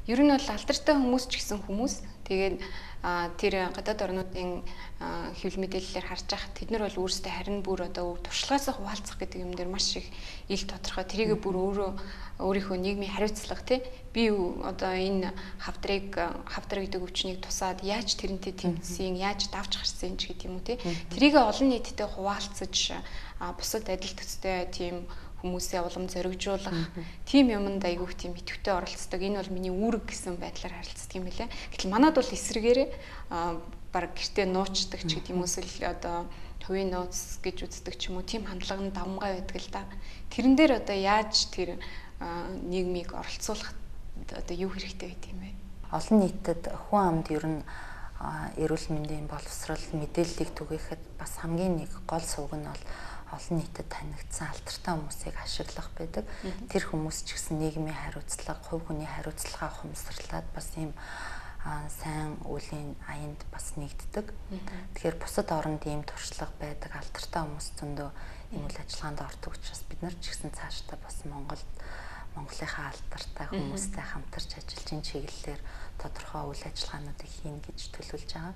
Ер нь бол алдартай хүмүүс ч гэсэн хүмүүс. Тэгээд тэр гадаад орнуудын хэвлэл мэдээллээр харж байхад тэд нар бол өөрсдөө харин бүр одоо туршлагаасаа хуваалцах гэдэг юм дээр маш их ил тодорхой. Тэрийг бүр өөрийнхөө нийгмийн хариуцлага тий би одоо энэ хавдар гэдэг өвчнийг тусаад яаж тэрнтэй тэмцсэн, яаж давж гарсан ч гэдэг юм уу тий. Тэрийг олон нийтэд хуваалцаж бусад адил төстэй тийм хүмүүсээ улам зоригжуулах тийм юмд айгүйх тийм идэвхтэй оролцдог. Энэ бол миний үүрэг гэсэн байдлаар харилцдаг юм билээ. Гэтэл манад бол эсрэгээрээ баг гэртээ нуучдаг ч гэдэг юм эсвэл одоо хувийн нууц гэж үздэг ч юм уу тийм хандлага нь давмгай байдаг л да. Тэрэн дээр одоо яаж тэр нийгмийг оролцуулах одоо юу хэрэгтэй байд юм бэ? Олон нийтэд хүн амд ер нь эрүүл мэндийн боловсрол мэдээллийг түгээхэд бас хамгийн нэг гол сувг нь бол олон нийтэд танигдсан алдартай хүмүүсийг ашиглах байдаг. Тэр хүмүүс ч гэсэн нийгмийн хариуцлага, хувь хүний хариуцлага ухамсарлаад бас ийм сайн үеийн аянд бас нэгддэг. Тэгэхээр бусад оронд ийм туршлага байдаг алдартай хүмүүс зөндөө ийм үйл ажиллагаанд ордог учраас бид нар ч гэсэн цаашдаа бас Монголынхаа алдартай хүмүүстэй хамтарч ажиллаж чиглэлээр тодорхой үйл ажиллагаануудыг хийнэ гэж төлөвлөж байгаа.